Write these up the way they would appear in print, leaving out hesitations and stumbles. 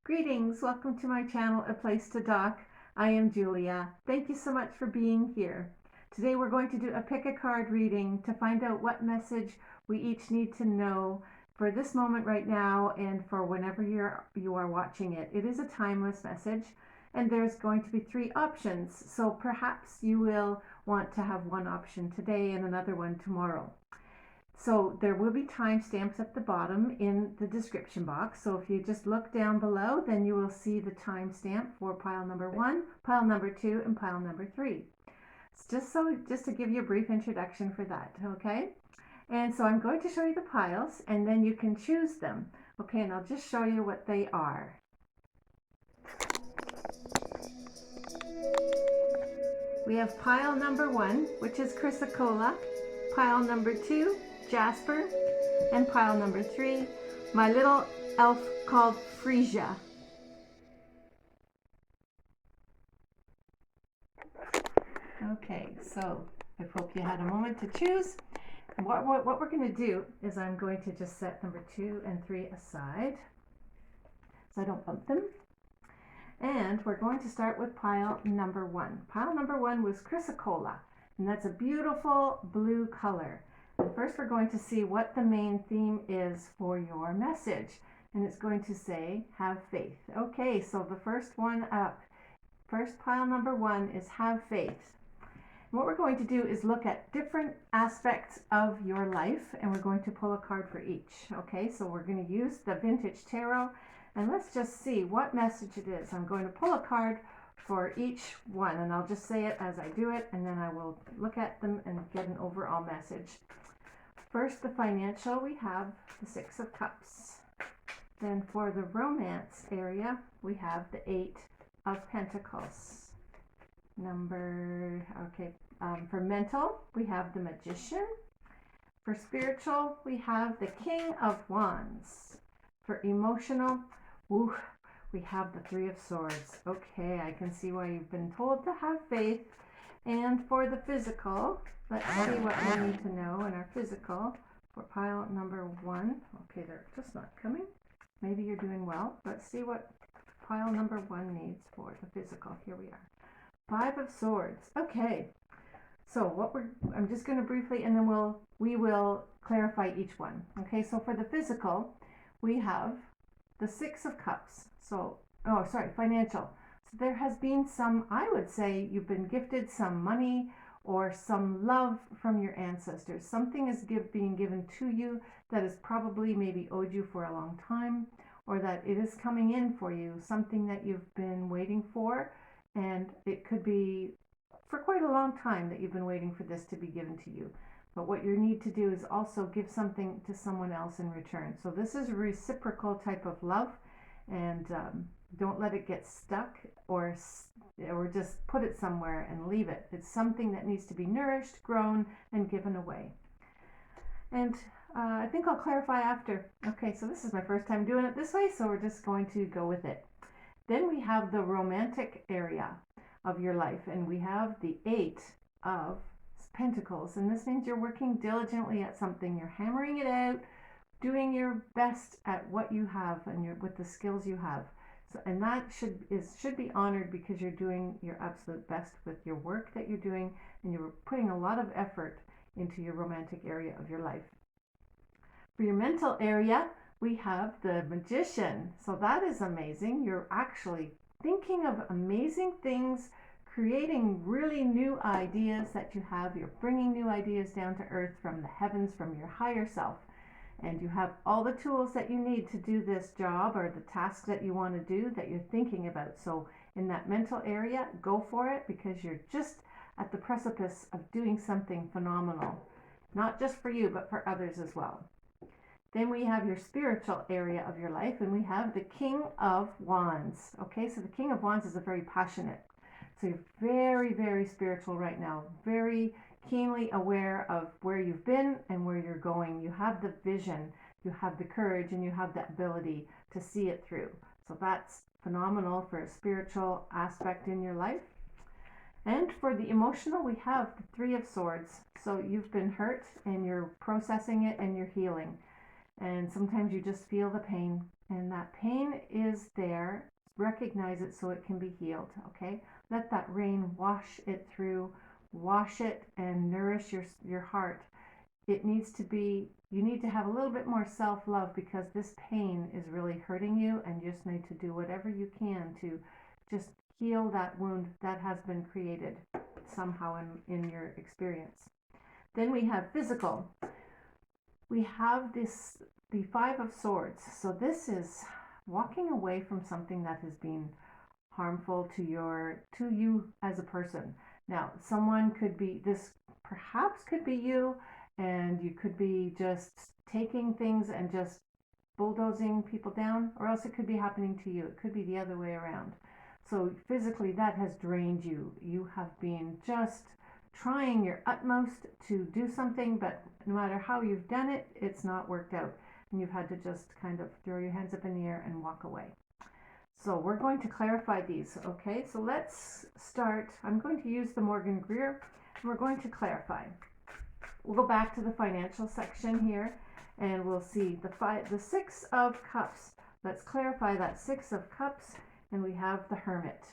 Greetings, welcome to my channel, A Place to Dock. I am Julia. Thank you so much for being here. Today we're going to do a pick a card reading to find out what message we each need to know for this moment right now and for whenever you are watching it. It is a timeless message and there's going to be 3 options. So perhaps you will want to have one option today and another one tomorrow. So there will be timestamps at the bottom in the description box. So if you just look down below, then you will see the timestamp for pile number 1, pile number 2, and pile number 3. It's just to give you a brief introduction for that, okay? And so I'm going to show you the piles and then you can choose them. Okay, and I'll just show you what they are. We have pile number 1, which is Chrysocolla, pile number 2, Jasper, and pile number 3, my little elf called Frisia. Okay, so I hope you had a moment to choose. And what we're going to do is I'm going to just set number 2 and 3 aside so I don't bump them. And we're going to start with pile number 1. Pile number 1 was Chrysocolla, and that's a beautiful blue color. And first we're going to see what the main theme is for your message. And it's going to say, have faith. Okay, so the first one up, first pile number 1 is have faith. And what we're going to do is look at different aspects of your life, and we're going to pull a card for each. Okay, so we're going to use the Vintage Tarot, and let's just see what message it is. I'm going to pull a card for each one, and I'll just say it as I do it, and then I will look at them and get an overall message. First, the financial, we have the 6 of Cups. Then for the romance area, we have the 8 of Pentacles. For mental, we have the Magician. For spiritual, we have the King of Wands. For emotional, we have the 3 of Swords. Okay, I can see why you've been told to have faith. And for the physical, let's see what we need to know in our physical for pile number 1. Okay, they're just not coming. Maybe you're doing well. Let's see what pile number 1 needs for the physical. Here we are. 5 of Swords. Okay, so I'm just going to briefly, and then we will clarify each one. Okay, so for the physical, we have the 6 of Cups. Financial. So there has been some, I would say, you've been gifted some money or some love from your ancestors. Something is being given to you that is probably maybe owed you for a long time, or that it is coming in for you, something that you've been waiting for, and it could be for quite a long time that you've been waiting for this to be given to you. But what you need to do is also give something to someone else in return. So this is a reciprocal type of love, and don't let it get stuck or just put it somewhere and leave it. It's something that needs to be nourished, grown, and given away. And I think I'll clarify after. Okay, so this is my first time doing it this way, so we're just going to go with it. Then we have the romantic area of your life, and we have the 8 of Pentacles, and this means you're working diligently at something. You're hammering it out, doing your best at what you have and with the skills you have. So, and that should be honored because you're doing your absolute best with your work that you're doing, and you're putting a lot of effort into your romantic area of your life. For your mental area, we have the Magician. So that is amazing. You're actually thinking of amazing things, creating really new ideas that you have. You're bringing new ideas down to earth from the heavens, from your higher self. And you have all the tools that you need to do this job or the task that you want to do that you're thinking about. So in that mental area, go for it, because you're just at the precipice of doing something phenomenal. Not just for you, but for others as well. Then we have your spiritual area of your life, and we have the King of Wands. Okay, so the King of Wands is a very passionate. So you're very, very spiritual right now, very keenly aware of where you've been and where you're going. You have the vision, you have the courage, and you have the ability to see it through. So that's phenomenal for a spiritual aspect in your life. And for the emotional, we have the 3 of Swords. So you've been hurt and you're processing it and you're healing. And sometimes you just feel the pain, and that pain is there. Recognize it so it can be healed, okay? Let that rain wash it through, wash it and nourish your heart. It needs to be, you need to have a little bit more self-love because this pain is really hurting you, and you just need to do whatever you can to just heal that wound that has been created somehow in your experience. Then we have physical. We have the Five of Swords. So this is walking away from something that has been harmful to you as a person. Now, someone could be, this perhaps could be you, and you could be just taking things and just bulldozing people down, or else it could be happening to you. It could be the other way around. So physically that has drained you. You have been just trying your utmost to do something, but no matter how you've done it, it's not worked out. And you've had to just kind of throw your hands up in the air and walk away. So we're going to clarify these, okay? So let's start. I'm going to use the Morgan Greer, and we're going to clarify. We'll go back to the financial section here, and we'll see the Six of Cups. Let's clarify that Six of Cups, and we have the Hermit.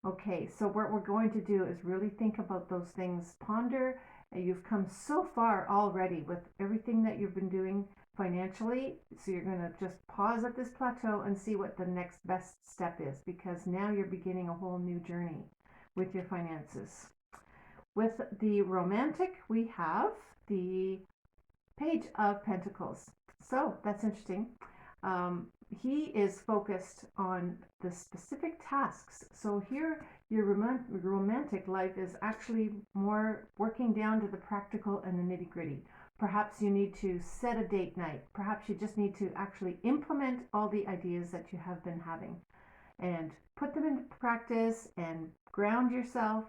Okay, so what we're going to do is really think about those things, ponder. You've come so far already with everything that you've been doing financially, so you're going to just pause at this plateau and see what the next best step is, because now you're beginning a whole new journey with your finances. With the romantic, we have the Page of Pentacles. So that's interesting. He is focused on the specific tasks. So here your romantic life is actually more working down to the practical and the nitty-gritty. Perhaps you need to set a date night. Perhaps you just need to actually implement all the ideas that you have been having and put them into practice and ground yourself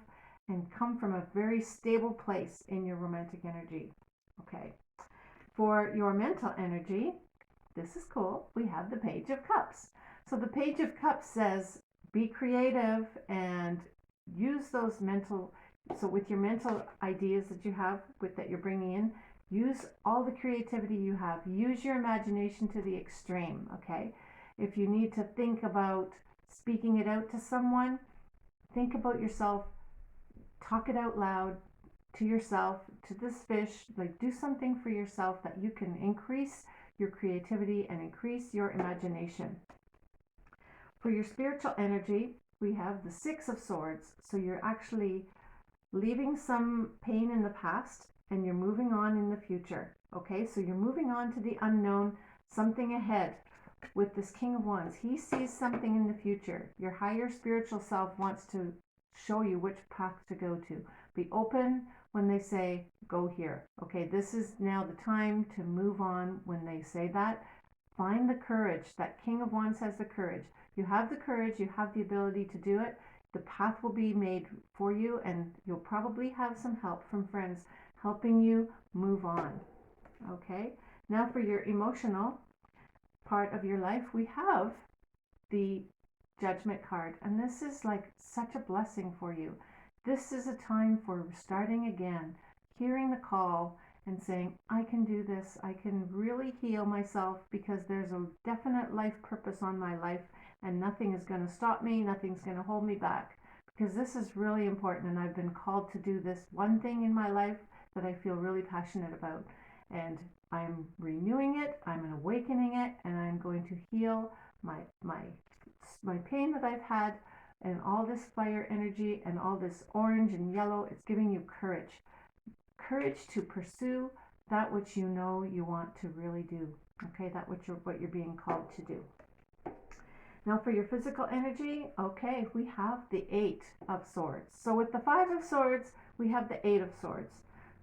and come from a very stable place in your romantic energy. Okay. For your mental energy, this is cool. We have the Page of Cups. So the Page of Cups says, be creative and use those mental, so with your mental ideas that you have, that you're bringing in, use all the creativity you have. Use your imagination to the extreme, okay? If you need to think about speaking it out to someone, think about yourself, talk it out loud to yourself, to this fish, like do something for yourself that you can increase your creativity and increase your imagination. For your spiritual energy, we have the Six of Swords. So you're actually leaving some pain in the past and you're moving on in the future. Okay, so you're moving on to the unknown, something ahead. With this King of Wands, he sees something in the future. Your higher spiritual self wants to show you which path to go to. Be open when they say, go here. Okay, this is now the time to move on when they say that. Find the courage. That King of Wands has the courage. You have the courage, you have the ability to do it. The path will be made for you, and you'll probably have some help from friends helping you move on. Okay, now for your emotional part of your life, we have the Judgment card, and this is like such a blessing for you. This is a time for starting again, hearing the call and saying, I can do this. I can really heal myself because there's a definite life purpose on my life, and nothing is going to stop me. Nothing's going to hold me back, because this is really important, and I've been called to do this one thing in my life that I feel really passionate about, and I'm renewing it, I'm awakening it, and I'm going to heal my pain that I've had, and all this fire energy and all this orange and yellow. It's giving you courage to pursue that which you know you want to really do. Okay, that what you're being called to do. Now for your physical energy, okay, we have the Eight of Swords. So with the Five of Swords, we have the Eight of Swords.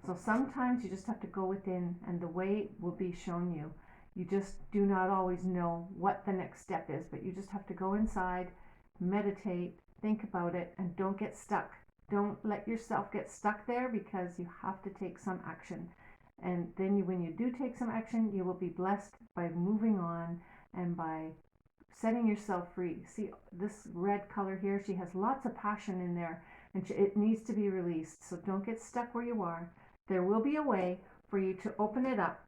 So sometimes you just have to go within, and the way will be shown you. You just do not always know what the next step is, but you just have to go inside, meditate, think about it, and don't get stuck. Don't let yourself get stuck there, because you have to take some action. And then when you do take some action, you will be blessed by moving on and by setting yourself free. See this red color here? She has lots of passion in there, and it needs to be released. So don't get stuck where you are. There will be a way for you to open it up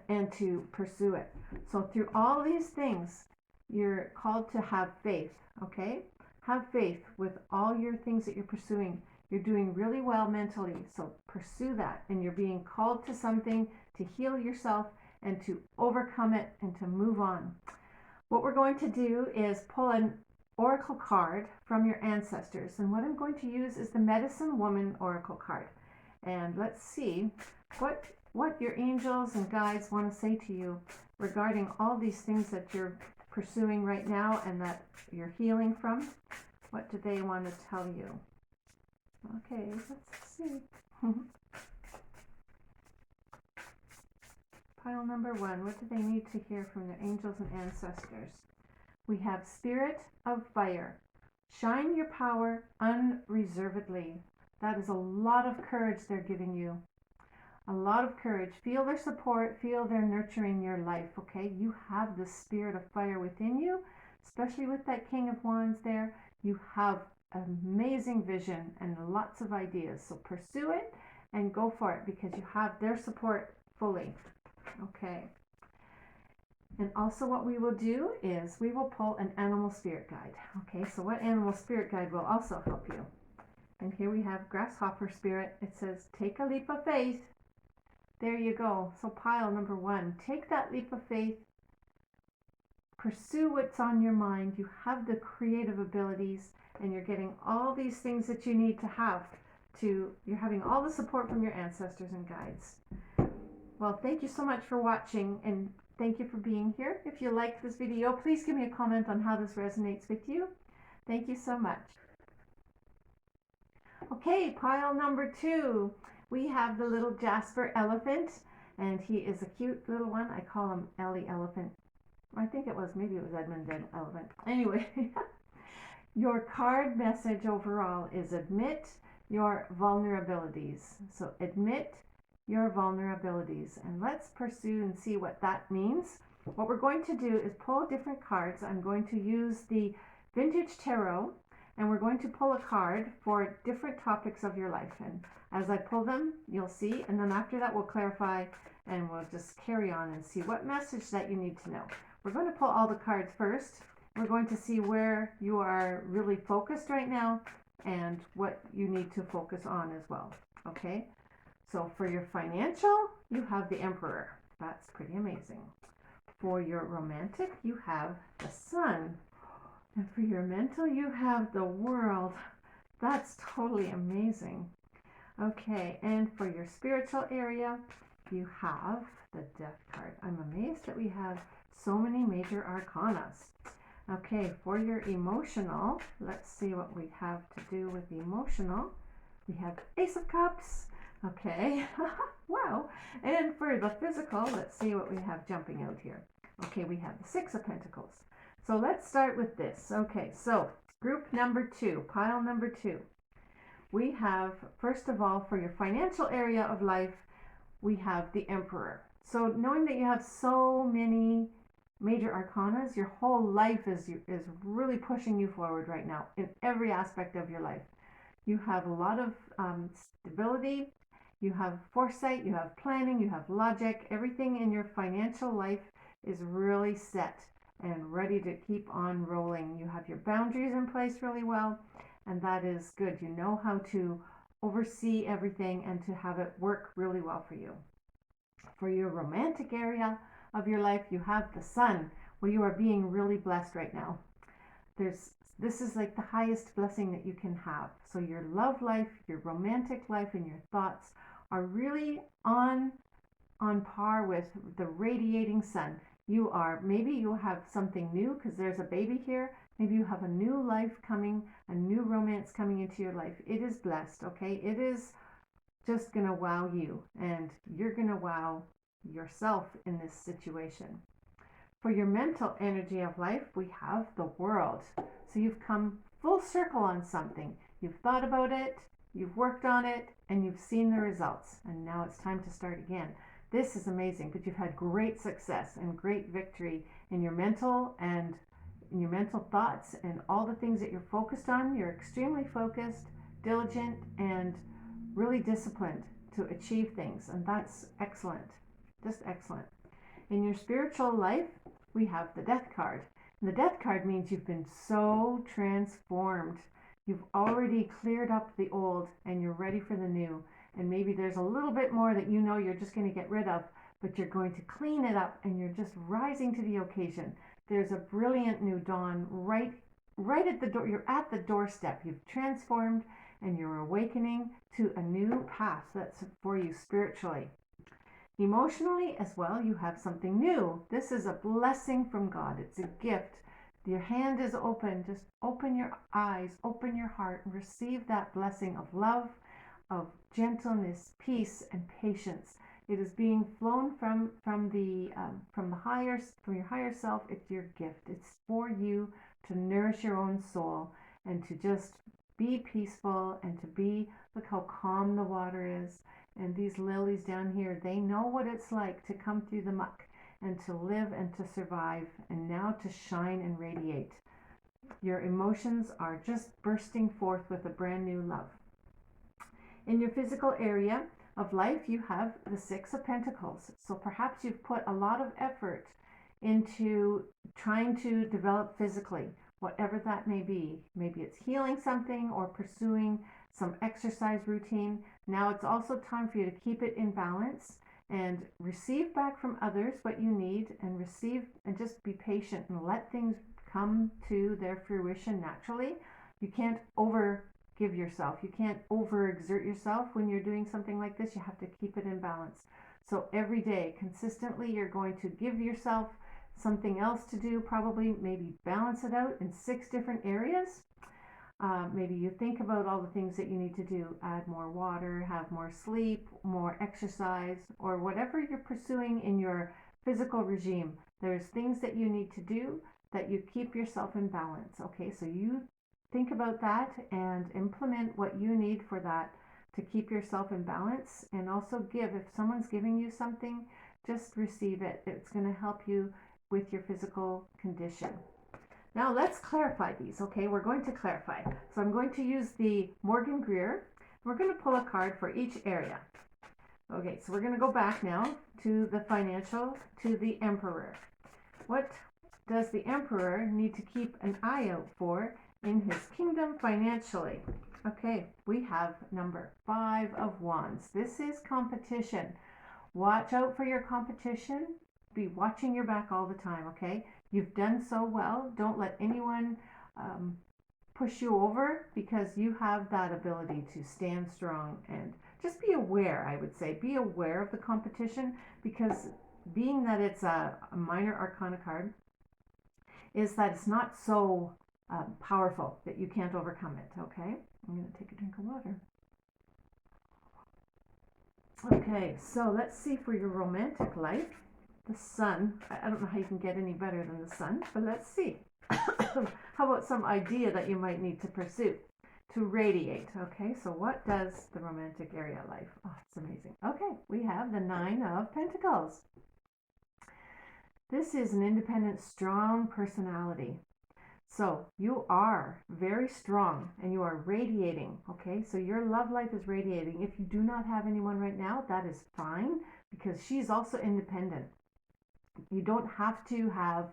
and to pursue it. So through all these things, you're called to have faith, okay? Have faith with all your things that you're pursuing. You're doing really well mentally, so pursue that. And you're being called to something to heal yourself and to overcome it and to move on. What we're going to do is pull an oracle card from your ancestors. And what I'm going to use is the Medicine Woman Oracle card. And let's see what your angels and guides want to say to you regarding all these things that you're pursuing right now and that you're healing from. What do they want to tell you? Okay, let's see. Pile number 1, what do they need to hear from their angels and ancestors? We have Spirit of Fire. Shine your power unreservedly. That is a lot of courage they're giving you. A lot of courage. Feel their support. Feel their nurturing your life, okay? You have the Spirit of Fire within you, especially with that King of Wands there. You have amazing vision and lots of ideas. So pursue it and go for it because you have their support fully. Okay. And also what we will do is we will pull an animal spirit guide. Okay, so what animal spirit guide will also help you? And here we have grasshopper spirit. It says, take a leap of faith. There you go. So pile number 1, take that leap of faith. Pursue what's on your mind. You have the creative abilities and you're getting all these things that you need to have you're having all the support from your ancestors and guides. Well, thank you so much for watching and thank you for being here. If you liked this video, please give me a comment on how this resonates with you. Thank you so much. Okay, pile number 2. We have the little Jasper elephant, and he is a cute little one. I call him Ellie Elephant. Maybe it was Edmund Elephant. Anyway, your card message overall is admit your vulnerabilities. So admit your vulnerabilities, and let's pursue and see what that means. What we're going to do is pull different cards. I'm going to use the Vintage Tarot, and we're going to pull a card for different topics of your life. And as I pull them, you'll see, and then after that we'll clarify and we'll just carry on and see what message that you need to know. We're going to pull all the cards first. We're going to see where you are really focused right now and what you need to focus on as well. Okay? So for your financial, you have the Emperor. That's pretty amazing. For your romantic, you have the Sun. And for your mental, you have the World. That's totally amazing. Okay, and for your spiritual area, you have the Death card. I'm amazed that we have so many major arcanas. Okay, for your emotional, let's see what we have to do with the emotional. We have Ace of Cups. Okay, wow. And for the physical, let's see what we have jumping out here. Okay, we have the Six of Pentacles. So let's start with this. Okay, so group number 2, pile number 2. We have, first of all, for your financial area of life, we have the Emperor. So knowing that you have so many major arcanas, your whole life is really pushing you forward right now in every aspect of your life. You have a lot of stability, you have foresight, you have planning, you have logic. Everything in your financial life is really set and ready to keep on rolling. You have your boundaries in place really well, and that is good. You know how to oversee everything and to have it work really well for you. For your romantic area of your life, you have the Sun. Well, you are being really blessed right now. This is like the highest blessing that you can have. So your love life, your romantic life, and your thoughts are really on par with the radiating sun. Maybe you have something new because there's a baby here. Maybe you have a new life coming, a new romance coming into your life. It is blessed, okay? It is just going to wow you, and you're going to wow yourself in this situation. For your mental energy of life, we have the World. So you've come full circle on something. You've thought about it, you've worked on it, and you've seen the results. And now it's time to start again. This is amazing, but you've had great success and great victory in your mental and in your mental thoughts and all the things that you're focused on. You're extremely focused, diligent, and really disciplined to achieve things. And that's excellent. Just excellent. In your spiritual life, we have the Death card. And the Death card means you've been so transformed. You've already cleared up the old and you're ready for the new. And maybe there's a little bit more that you know you're just going to get rid of, but you're going to clean it up and you're just rising to the occasion. There's a brilliant new dawn right at the door. You're at the doorstep. You've transformed and you're awakening to a new path that's for you spiritually. Emotionally as well, you have something new. This is a blessing from God. It's a gift. Your hand is open. Just open your eyes, open your heart, and receive that blessing of love, of gentleness, peace, and patience. It is being flown from your higher self. It's your gift. It's for you to nourish your own soul and to just be peaceful and to be, look how calm the water is. And these lilies down here, they know what it's like to come through the muck and to live and to survive and now to shine and radiate. Your emotions are just bursting forth with a brand new love. In your physical area of life, you have the Six of Pentacles. So perhaps you've put a lot of effort into trying to develop physically, whatever that may be. Maybe it's healing something or pursuing some exercise routine. Now it's also time for you to keep it in balance and receive back from others what you need, and receive and just be patient and let things come to their fruition naturally. You can't overgive yourself. You can't overexert yourself when you're doing something like this. You have to keep it in balance. So every day, consistently, you're going to give yourself something else to do, probably maybe balance it out in 6 different areas. Maybe you think about all the things that you need to do, add more water, have more sleep, more exercise, or whatever you're pursuing in your physical regime. There's things that you need to do that you keep yourself in balance. Okay, so you think about that and implement what you need for that to keep yourself in balance, and also give. If someone's giving you something, just receive it. It's going to help you with your physical condition. Now let's clarify these, okay? We're going to clarify. So I'm going to use the Morgan Greer. We're going to pull a card for each area. Okay, so we're going to go back now to the financial, to the Emperor. What does the Emperor need to keep an eye out for in his kingdom financially? Okay, we have number 5 of Wands. This is competition. Watch out for your competition. Be watching your back all the time, okay? You've done so well. Don't let anyone push you over, because you have that ability to stand strong. And just be aware, I would say. Be aware of the competition, because being that it's a minor arcana card, is that it's not so powerful that you can't overcome it, okay? I'm going to take a drink of water. Okay, so let's see for your romantic life. The sun. I don't know how you can get any better than the sun, but let's see. How about some idea that you might need to pursue to radiate? Okay, so what does the romantic area life? Oh, it's amazing. Okay, we have the 9 of Pentacles. This is an independent, strong personality. So you are very strong and you are radiating. Okay, so your love life is radiating. If you do not have anyone right now, that is fine, because she's also independent. You don't have to have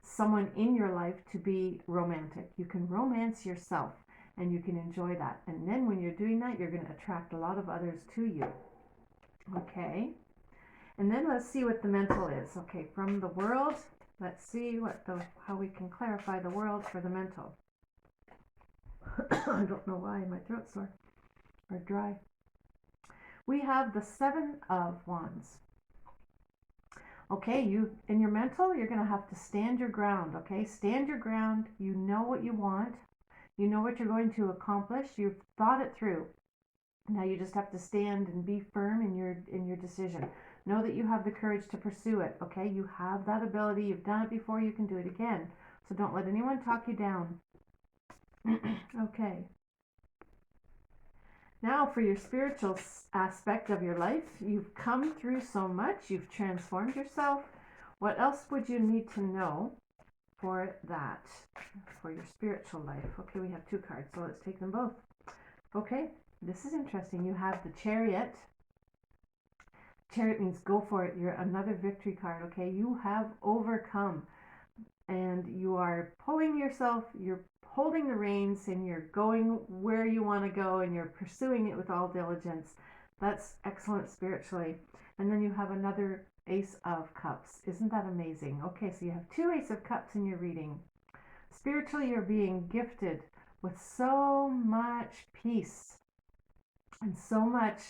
someone in your life to be romantic. You can romance yourself and you can enjoy that. And then when you're doing that, you're going to attract a lot of others to you. Okay. And then let's see what the mental is. Okay, from the world, let's see how we can clarify the world for the mental. I don't know why my throat's sore or dry. We have the 7 of Wands. Okay, you in your mental, you're going to have to stand your ground, okay? Stand your ground. You know what you want. You know what you're going to accomplish. You've thought it through. Now you just have to stand and be firm in your decision. Know that you have the courage to pursue it, okay? You have that ability. You've done it before. You can do it again. So don't let anyone talk you down. Okay. Now for your spiritual aspect of your life, you've come through so much, you've transformed yourself. What else would you need to know for that, for your spiritual life? Okay, we have 2 cards, so let's take them both. Okay, this is interesting. You have the Chariot, Chariot means go for it. You're another victory card, okay? You have overcome, and you are pulling yourself, you're holding the reins, and you're going where you want to go, and you're pursuing it with all diligence. That's excellent spiritually. And then you have another Ace of Cups. Isn't that amazing? Okay, so you have two Ace of Cups in your reading. Spiritually, you're being gifted with so much peace and so much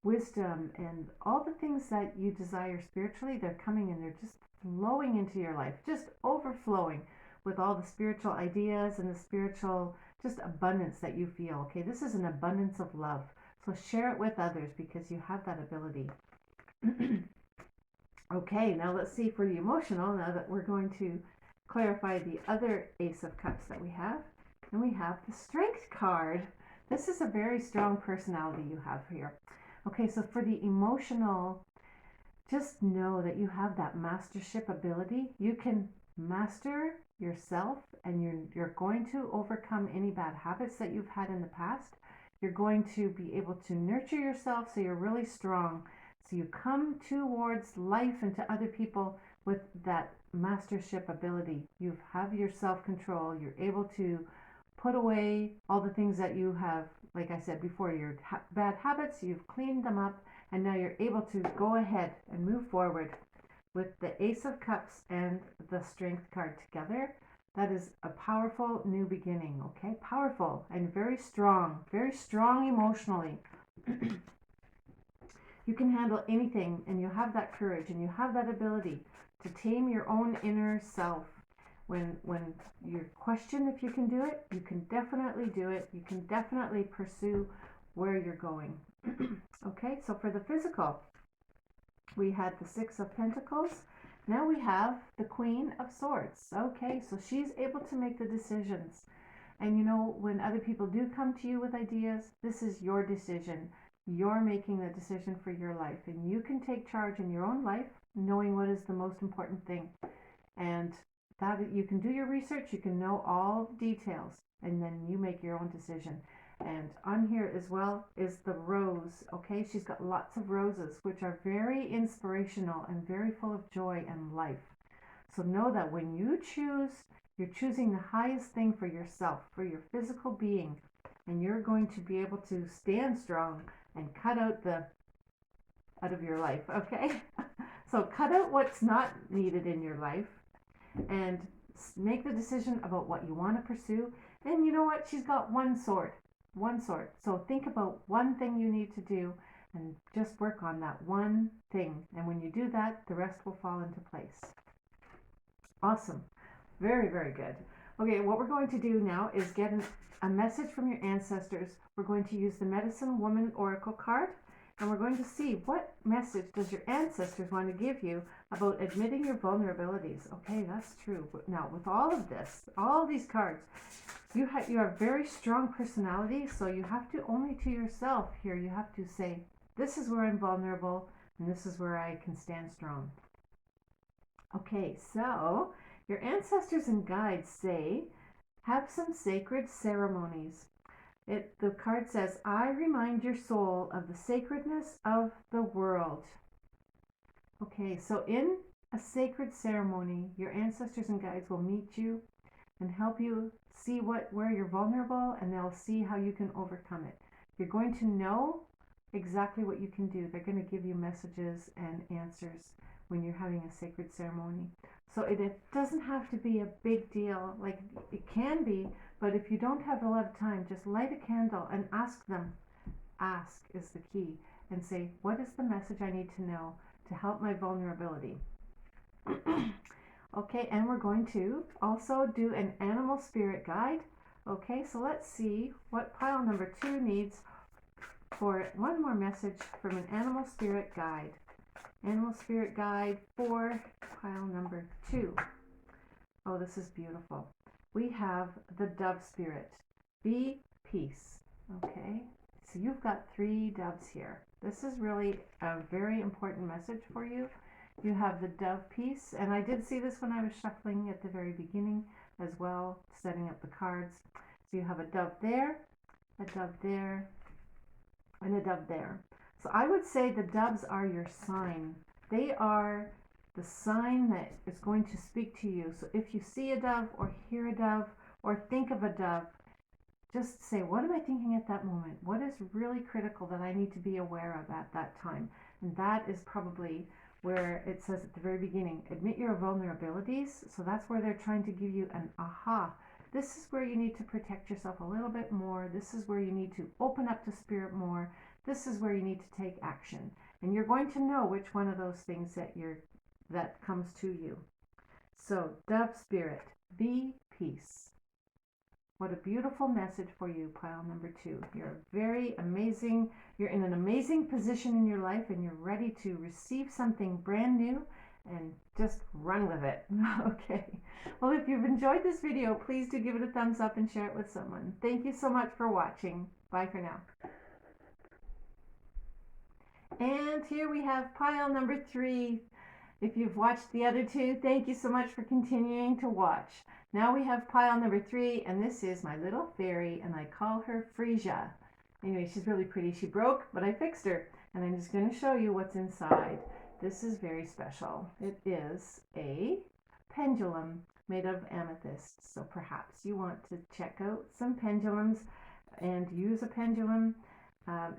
wisdom, and all the things that you desire spiritually, they're coming and they're just flowing into your life, just overflowing with all the spiritual ideas and the spiritual just abundance that you feel. Okay, this is an abundance of love. So share it with others because you have that ability. Okay, now let's see for the emotional, now that we're going to clarify the other Ace of Cups that we have. And we have the Strength card. This is a very strong personality you have here. Okay, so for the emotional, just know that you have that mastership ability. You can master yourself, and you're going to overcome any bad habits that you've had in the past. You're going to be able to nurture yourself so you're really strong. So you come towards life and to other people with that mastership ability. You have your self-control. You're able to put away all the things that you have, like I said before, your bad habits. You've cleaned them up, and now you're able to go ahead and move forward with the Ace of Cups and the Strength card together. That is a powerful new beginning, okay? Powerful and very strong emotionally. You can handle anything, and you have that courage, and you have that ability to tame your own inner self. When you question if you can do it, you can definitely do it. You can definitely pursue where you're going. Okay, so for the physical, we had the Six of Pentacles. Now we have the Queen of Swords. Okay, so she's able to make the decisions. And you know, when other people do come to you with ideas, this is your decision. You're making the decision for your life, and you can take charge in your own life, knowing what is the most important thing. And that you can do your research, you can know all details, and then you make your own decision. And on here as well is the rose. Okay, she's got lots of roses, which are very inspirational and very full of joy and life. So know that when you choose, you're choosing the highest thing for yourself, for your physical being, and you're going to be able to stand strong and cut out out of your life. Okay, so cut out what's not needed in your life, and make the decision about what you want to pursue. And you know what? She's got one sword. So think about one thing you need to do, and just work on that one thing. And when you do that, the rest will fall into place. Awesome. Very, very good. Okay, what we're going to do now is get a message from your ancestors. We're going to use the Medicine Woman Oracle card, and we're going to see what message does your ancestors want to give you about admitting your vulnerabilities. Okay, that's true. Now, with all of this, all these cards, you have a very strong personality, so you have to, only to yourself here, you have to say, this is where I'm vulnerable, and this is where I can stand strong. Okay, so your ancestors and guides say, have some sacred ceremonies. The card says, I remind your soul of the sacredness of the world. Okay, so in a sacred ceremony, your ancestors and guides will meet you and help you see where you're vulnerable, and they'll see how you can overcome it. You're going to know exactly what you can do. They're going to give you messages and answers when you're having a sacred ceremony. So it doesn't have to be a big deal. Like, it can be, but if you don't have a lot of time, just light a candle and ask them. Ask is the key, and say, what is the message I need to know to help my vulnerability? Okay, and we're going to also do an animal spirit guide. Okay, so let's see what pile number 2 needs for one more message from an animal spirit guide. Animal spirit guide for pile number 2. Oh, this is beautiful. We have the dove spirit. Be peace. Okay, so you've got 3 doves here. This is really a very important message for you. You have the dove piece, and I did see this when I was shuffling at the very beginning as well, setting up the cards. So you have a dove there, and a dove there. So So I would say the doves are your sign. They are the sign that is going to speak to you. So if you see a dove or hear a dove or think of a dove, just say, what am I thinking at that moment? What is really critical that I need to be aware of at that time? And that is probably where it says at the very beginning, admit your vulnerabilities. So that's where they're trying to give you an aha. This is where you need to protect yourself a little bit more. This is where you need to open up to spirit more. This is where you need to take action. And you're going to know which one of those things that comes to you. So, dove spirit, be peace. What a beautiful message for you, pile number 2. You're very amazing. You're in an amazing position in your life and you're ready to receive something brand new and just run with it. Okay. Well, if you've enjoyed this video, please do give it a thumbs up and share it with someone. Thank you so much for watching. Bye for now. And here we have pile number 3. If you've watched the other 2, thank you so much for continuing to watch. Now we have pile number 3, and this is my little fairy, and I call her Frisia. Anyway, she's really pretty. She broke, but I fixed her, and I'm just going to show you what's inside. This is very special. It is a pendulum made of amethyst. So perhaps you want to check out some pendulums and use a pendulum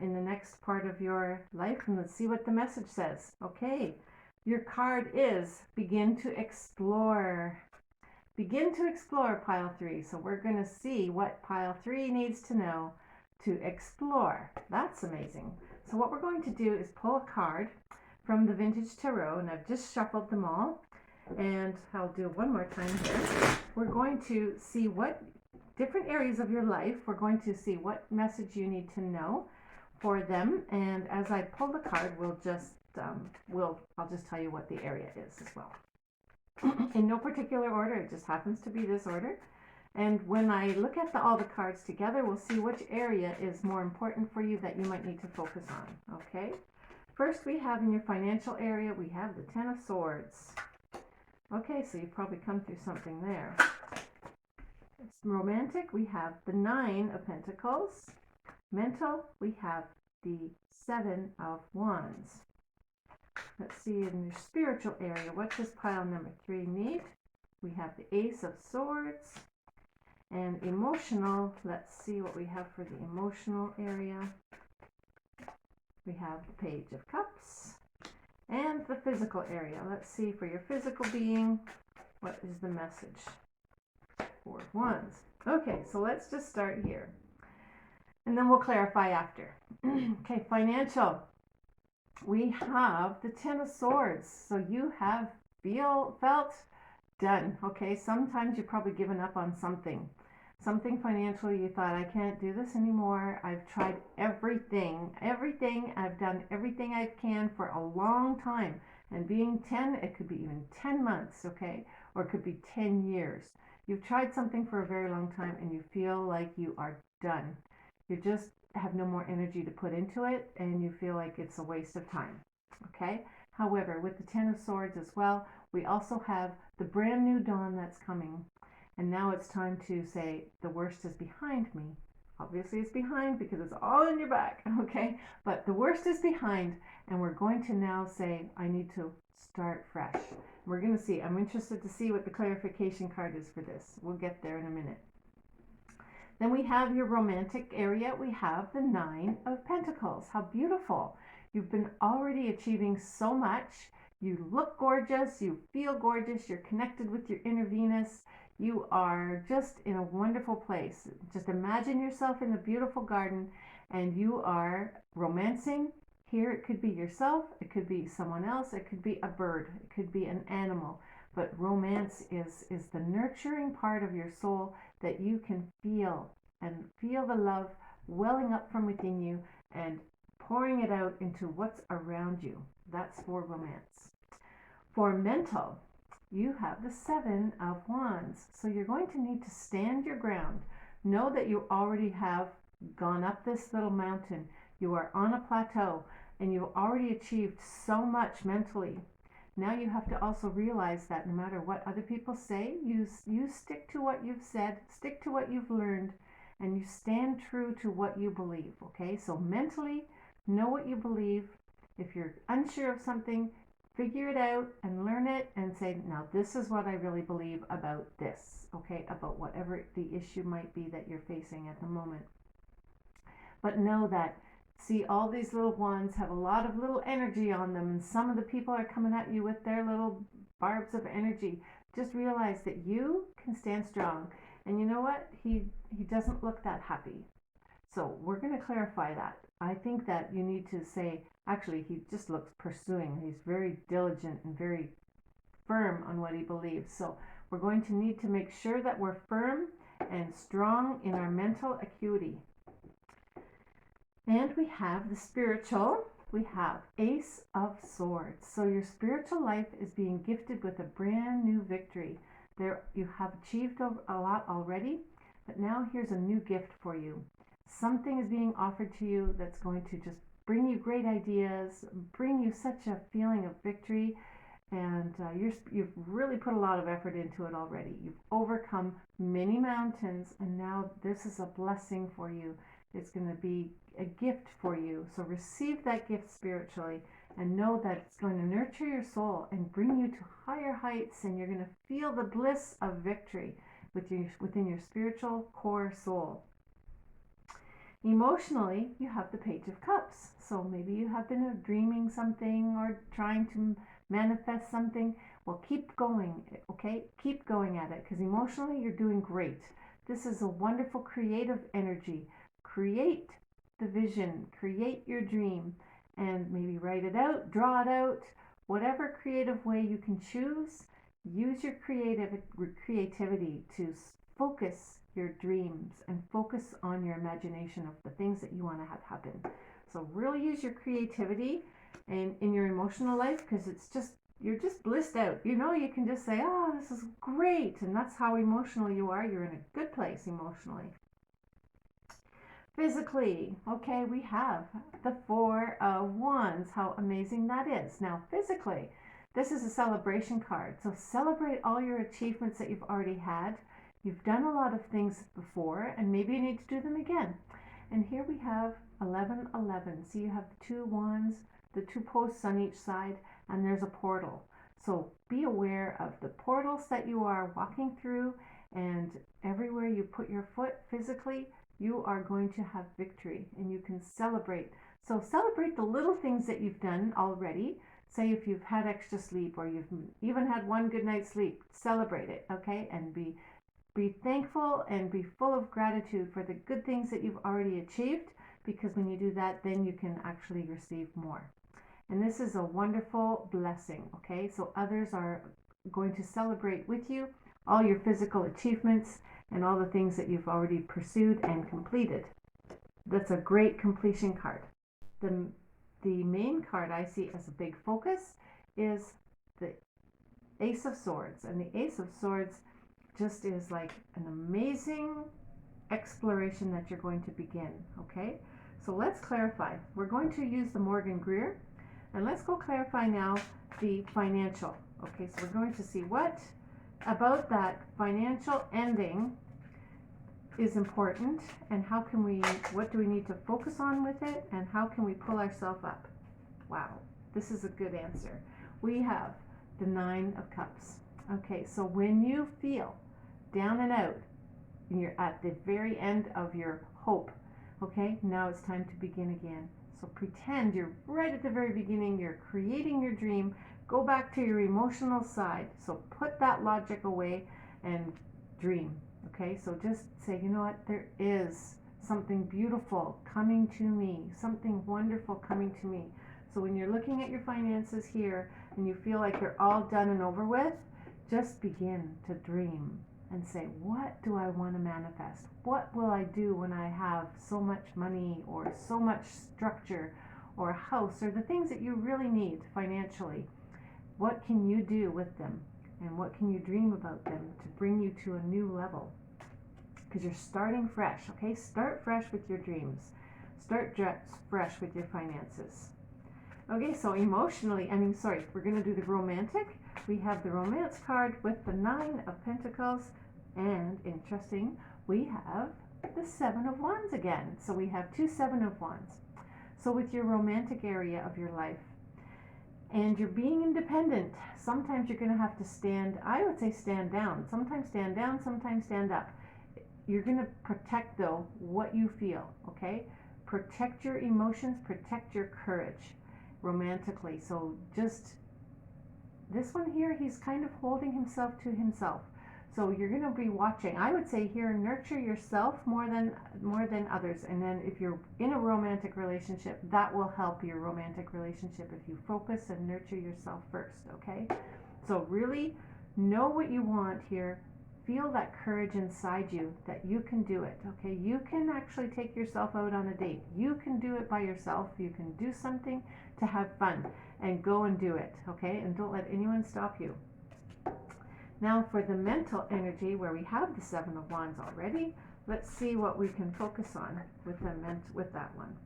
in the next part of your life, and let's see what the message says. Okay. Your card is begin to explore. Begin to explore, pile 3. So we're going to see what pile 3 needs to know to explore. That's amazing. So what we're going to do is pull a card from the Vintage Tarot, and I've just shuffled them all. And I'll do one more time here. We're going to see what different areas of your life, we're going to see what message you need to know for them. And as I pull the card, I'll just tell you what the area is as well. In no particular order, it just happens to be this order. And when I look at all the cards together, we'll see which area is more important for you that you might need to focus on. Okay. First, we have in your financial area, we have the 10 of Swords. Okay, so you've probably come through something there. It's romantic, we have the 9 of Pentacles. Mental, we have the 7 of Wands. Let's see in your spiritual area, what does pile number 3 need? We have the Ace of Swords. And emotional, let's see what we have for the emotional area. We have the Page of Cups. And the physical area, let's see for your physical being, what is the message? 4 of Wands. Okay, so let's just start here. And then we'll clarify after. Okay, financial. We have the 10 of Swords. So you have felt done. Okay, sometimes you've probably given up on something. Something financially you thought, I can't do this anymore. I've tried everything. I've done everything I can for a long time. And being 10, it could be even 10 months, okay? Or it could be 10 years. You've tried something for a very long time and you feel like you are done. You just have no more energy to put into it and you feel like it's a waste of time, okay? However, with the 10 of Swords as well, we also have the brand new dawn that's coming. And now it's time to say, the worst is behind me. Obviously it's behind because it's all in your back, okay? But the worst is behind and we're going to now say, I need to start fresh. We're going to see, I'm interested to see what the clarification card is for this. We'll get there in a minute. Then we have your romantic area. We have the 9 of Pentacles. How beautiful. You've been already achieving so much. You look gorgeous. You feel gorgeous. You're connected with your inner Venus. You are just in a wonderful place. Just imagine yourself in a beautiful garden and you are romancing. Here it could be yourself, it could be someone else, it could be a bird, it could be an animal. But romance is the nurturing part of your soul that you can feel and feel the love welling up from within you and pouring it out into what's around you. That's for romance. For mental, you have the 7 of Wands. So you're going to need to stand your ground. Know that you already have gone up this little mountain. You are on a plateau and you've already achieved so much mentally. Now you have to also realize that no matter what other people say, you stick to what you've said, stick to what you've learned, and you stand true to what you believe, okay? So mentally, know what you believe. If you're unsure of something, figure it out and learn it and say, now this is what I really believe about this, okay, about whatever the issue might be that you're facing at the moment. But know that, see, all these little ones have a lot of little energy on them, and some of the people are coming at you with their little barbs of energy. Just realize that you can stand strong. And you know what? He doesn't look that happy. So we're going to clarify that. I think that you need to say, actually, he just looks pursuing. He's very diligent and very firm on what he believes. So we're going to need to make sure that we're firm and strong in our mental acuity. And we have the spiritual. We have Ace of Swords. So your spiritual life is being gifted with a brand new victory. There, you have achieved a lot already, but now here's a new gift for you. Something is being offered to you that's going to just bring you great ideas, bring you such a feeling of victory, and you've really put a lot of effort into it already. You've overcome many mountains, and now this is a blessing for you. It's going to be a gift for you. So receive that gift spiritually and know that it's going to nurture your soul and bring you to higher heights, and you're going to feel the bliss of victory within your spiritual core soul. Emotionally, you have the Page of Cups. So maybe you have been dreaming something or trying to manifest something. Well, keep going, okay? Keep going at it, because emotionally you're doing great. This is a wonderful creative energy. Create the vision, create your dream, and maybe write it out, draw it out, whatever creative way you can choose. Use your creativity to focus your dreams and focus on your imagination of the things that you want to have happen. So really use your creativity and in your emotional life, because you're just blissed out. You know, you can just say, oh, this is great, and that's how emotional you are. You're in a good place emotionally. Physically, okay, we have the Four of Wands. How amazing that is. Now, physically, this is a celebration card. So celebrate all your achievements that you've already had. You've done a lot of things before, and maybe you need to do them again. And here we have 1111. See, you have the two wands, the two posts on each side, and there's a portal. So be aware of the portals that you are walking through, and everywhere you put your foot physically, you are going to have victory, and you can celebrate. So celebrate the little things that you've done already. Say if you've had extra sleep, or you've even had one good night's sleep, celebrate it, okay? And be thankful and be full of gratitude for the good things that you've already achieved, because when you do that, then you can actually receive more. And this is a wonderful blessing, okay? So others are going to celebrate with you all your physical achievements and all the things that you've already pursued and completed. That's a great completion card. The main card I see as a big focus is the Ace of Swords. And the Ace of Swords just is like an amazing exploration that you're going to begin, okay? So let's clarify. We're going to use the Morgan Greer, and let's go clarify now the financial. Okay, so we're going to see what about that financial ending is important, and what do we need to focus on with it, and how can we pull ourselves up? Wow, this is a good answer. We have the Nine of Cups. Okay, so when you feel down and out, and you're at the very end of your hope, okay, now it's time to begin again. So pretend you're right at the very beginning, you're creating your dream. Go back to your emotional side. So put that logic away and dream. Okay, so just say, you know what, there is something beautiful coming to me, something wonderful coming to me. So when you're looking at your finances here and you feel like you're all done and over with, just begin to dream and say, what do I want to manifest? What will I do when I have so much money or so much structure or a house or the things that you really need financially? What can you do with them? And what can you dream about them to bring you to a new level? Because you're starting fresh, okay? Start fresh with your dreams. Start fresh with your finances. Okay, so emotionally, we're going to do the romantic. We have the romance card with the Nine of Pentacles. And interesting, we have the Seven of Wands again. So we have two Seven of Wands. So with your romantic area of your life, and you're being independent, sometimes you're going to have to stand, I would say stand down. Sometimes stand down, sometimes stand up. You're going to protect, though, what you feel, okay? Protect your emotions, protect your courage romantically. So just this one here, he's kind of holding himself to himself. So you're going to be watching. I would say here, nurture yourself more than others. And then if you're in a romantic relationship, that will help your romantic relationship if you focus and nurture yourself first, okay? So really know what you want here. Feel that courage inside you that you can do it, okay? You can actually take yourself out on a date. You can do it by yourself. You can do something to have fun and go and do it, okay? And don't let anyone stop you. Now for the mental energy, where we have the Seven of Wands already, let's see what we can focus on with that one.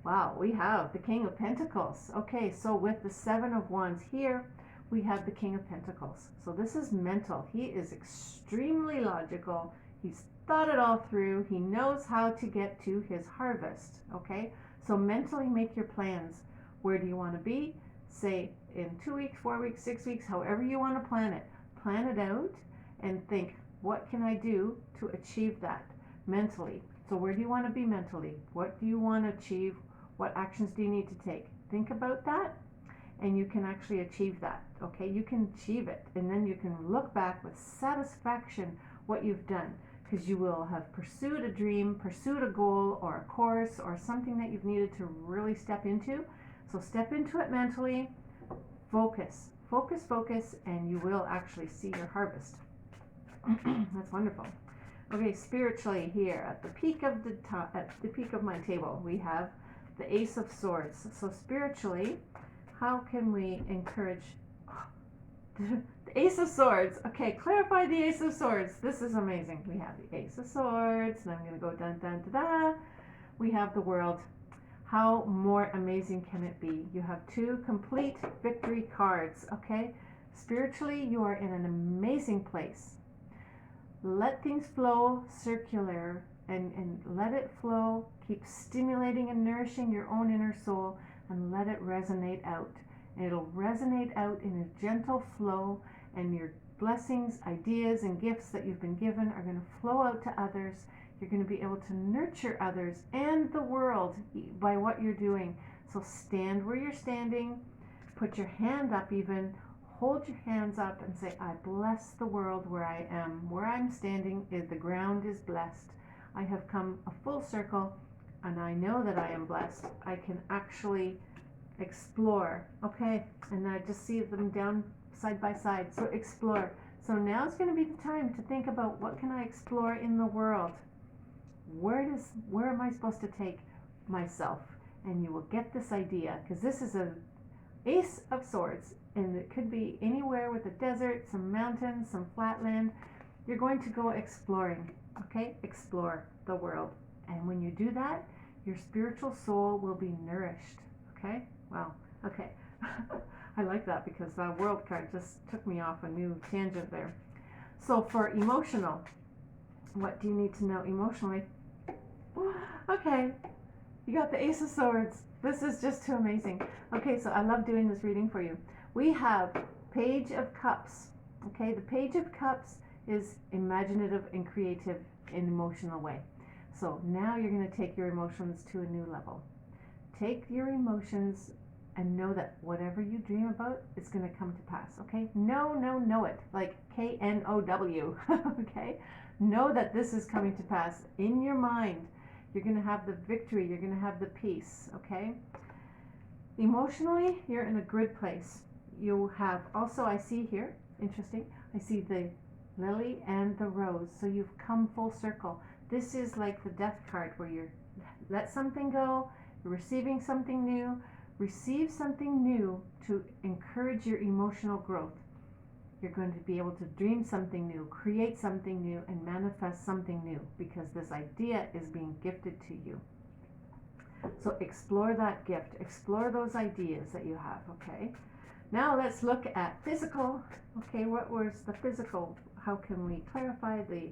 Wow, we have the King of Pentacles. Okay, so with the Seven of Wands here, we have the King of Pentacles. So this is mental. He is extremely logical. He's thought it all through. He knows how to get to his harvest, okay? So mentally make your plans. Where do you want to be? Say in 2 weeks, 4 weeks, 6 weeks, however you want to plan it. Plan it out and think, what can I do to achieve that mentally? So where do you want to be mentally? What do you want to achieve? What actions do you need to take? Think about that, and you can actually achieve that, okay? You can achieve it, and then you can look back with satisfaction what you've done, because you will have pursued a dream, pursued a goal, or a course, or something that you've needed to really step into. So step into it mentally, focus. Focus, focus, and you will actually see your harvest. That's wonderful. Okay, spiritually here at the peak of my table, we have the Ace of Swords. So spiritually, how can we encourage the Ace of Swords? Okay, clarify the Ace of Swords. This is amazing. We have the Ace of Swords, and I'm going to go dun dun da da. We have the World. How more amazing can it be? You have 2 complete victory cards, okay? Spiritually, you are in an amazing place. Let things flow circular and let it flow. Keep stimulating and nourishing your own inner soul and let it resonate out. And it'll resonate out in a gentle flow, and your blessings, ideas, and gifts that you've been given are going to flow out to others. You're going to be able to nurture others and the world by what you're doing. So stand where you're standing, put your hand up even, hold your hands up and say, I bless the world where I am. Where I'm standing, the ground is blessed. I have come a full circle and I know that I am blessed. I can actually explore, okay? And I just see them down side by side. So explore. So now it's going to be the time to think about, what can I explore in the world? Where am I supposed to take myself? And you will get this idea, because this is a Ace of Swords, and it could be anywhere with a desert, some mountains, some flatland. You're going to go exploring, okay? Explore the world. And when you do that, your spiritual soul will be nourished, okay? Wow, okay. I like that, because that World card just took me off a new tangent there. So for emotional, what do you need to know emotionally? Okay, you got the Ace of Swords. This is just too amazing. Okay, so I love doing this reading for you. We have Page of Cups. Okay, the Page of Cups is imaginative and creative in an emotional way. So now you're going to take your emotions to a new level. Take your emotions and know that whatever you dream about is going to come to pass. Okay, know it, like K-N-O-W. Okay, know that this is coming to pass in your mind. You're going to have the victory. You're going to have the peace, okay? Emotionally, you're in a good place. You have also, I see here, interesting, I see the lily and the rose. So you've come full circle. This is like the death card, where you're let something go, you're receiving something new. Receive something new to encourage your emotional growth. You're going to be able to dream something new, create something new, and manifest something new, because this idea is being gifted to you. So explore that gift. Explore those ideas that you have, okay? Now let's look at physical. Okay, what was the physical? How can we clarify the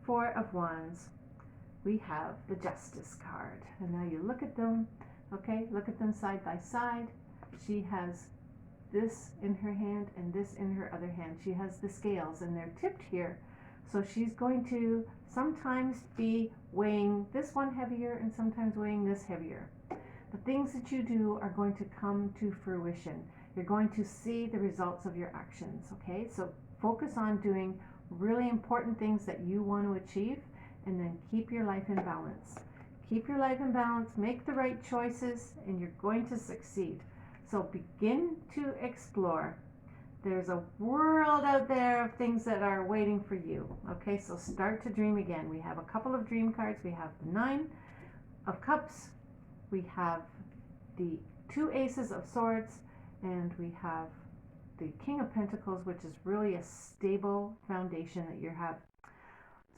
Four of Wands? We have the Justice card. And now you look at them. Okay, look at them side by side. She has this in her hand and this in her other hand. She has the scales and they're tipped here. So she's going to sometimes be weighing this one heavier and sometimes weighing this heavier. The things that you do are going to come to fruition. You're going to see the results of your actions, okay? So focus on doing really important things that you want to achieve, and then keep your life in balance. Keep your life in balance, make the right choices, and you're going to succeed. So begin to explore. There's a world out there of things that are waiting for you. Okay, so start to dream again. We have a couple of dream cards. We have the 9 of Cups. We have the 2 Aces of Swords. And we have the King of Pentacles, which is really a stable foundation that you have.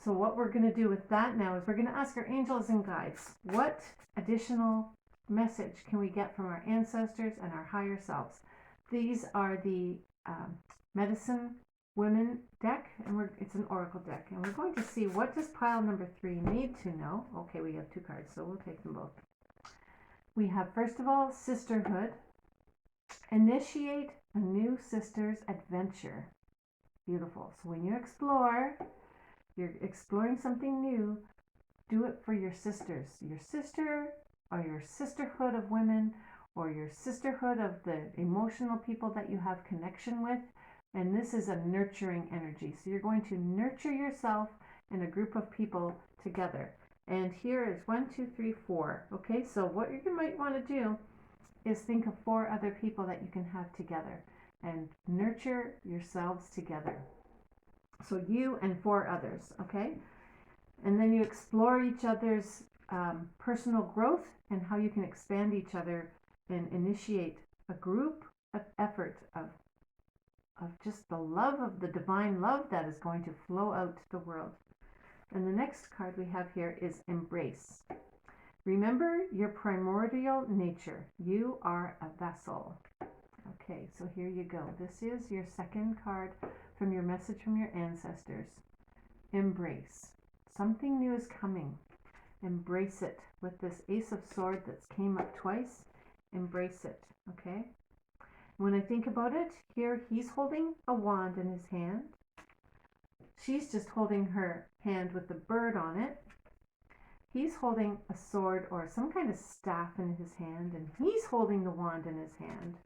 So what we're going to do with that now is we're going to ask our angels and guides, what additional message can we get from our ancestors and our higher selves? These are the Medicine Women deck, and it's an oracle deck, and we're going to see what does pile number 3 need to know. Okay, we have 2 cards, so we'll take them both. We have, first of all, sisterhood. Initiate a new sister's adventure. Beautiful. So when you explore, you're exploring something new, do it for your sisters. Your sister, or your sisterhood of women, or your sisterhood of the emotional people that you have connection with. And this is a nurturing energy. So you're going to nurture yourself and a group of people together. And here is 1, 2, 3, 4. Okay, so what you might want to do is think of 4 other people that you can have together and nurture yourselves together. So you and 4 others, okay? And then you explore each other's personal growth and how you can expand each other and initiate a group of effort of just the love of the divine love that is going to flow out to the world. And the next card we have here is embrace. Remember your primordial nature. You are a vessel. Okay, so here you go. This is your second card from your message from your ancestors. Embrace. Something new is coming. Embrace it. With this Ace of Swords that came up twice, embrace it, okay? When I think about it, here he's holding a wand in his hand. She's just holding her hand with the bird on it. He's holding a sword or some kind of staff in his hand, and he's holding the wand in his hand.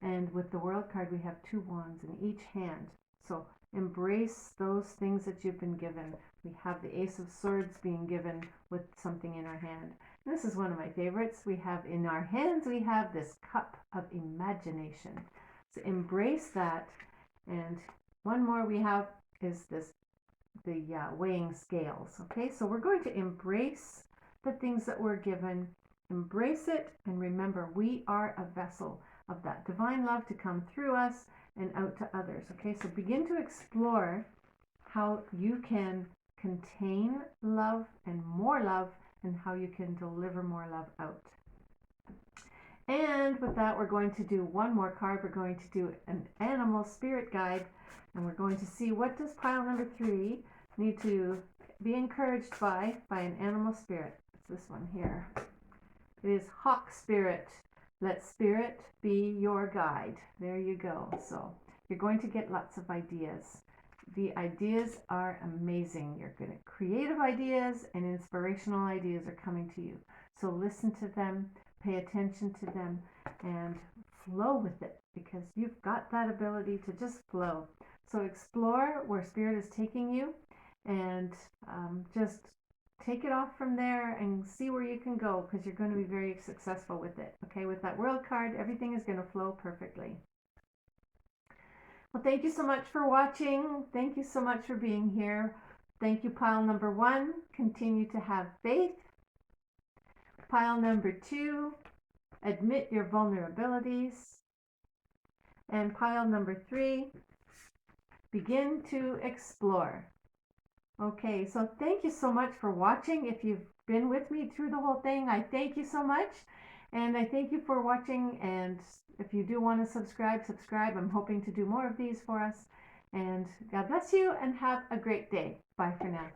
And with the World card, we have 2 wands in each hand. So embrace those things that you've been given. We have the Ace of Swords being given with something in our hand. And this is one of my favorites. We have in our hands, we have this cup of imagination. So embrace that. And one more we have is this, the weighing scales. Okay, so we're going to embrace the things that we're given. Embrace it, and remember, we are a vessel of that divine love to come through us and out to others. Okay, so begin to explore how you can contain love and how you can deliver more love out. And with that, we're going to do one more card. We're going to do an animal spirit guide, and we're going to see what does pile number 3 need to be encouraged by an animal spirit. It's this one here. It is hawk spirit. Let spirit be your guide. There you go. So you're going to get lots of ideas. The ideas are amazing. You're going to creative ideas and inspirational ideas are coming to you. So listen to them, pay attention to them, and flow with it, because you've got that ability to just flow. So explore where spirit is taking you, and just take it off from there and see where you can go, because you're going to be very successful with it. Okay, with that World card, everything is going to flow perfectly. Well, thank you so much for watching. Thank you so much for being here. Thank you, pile number 1. Continue to have faith. Pile number 2, admit your vulnerabilities. And pile number 3, begin to explore. Okay, so thank you so much for watching. If you've been with me through the whole thing, I thank you so much. And I thank you for watching. And if you do want to subscribe. I'm hoping to do more of these for us. And God bless you and have a great day. Bye for now.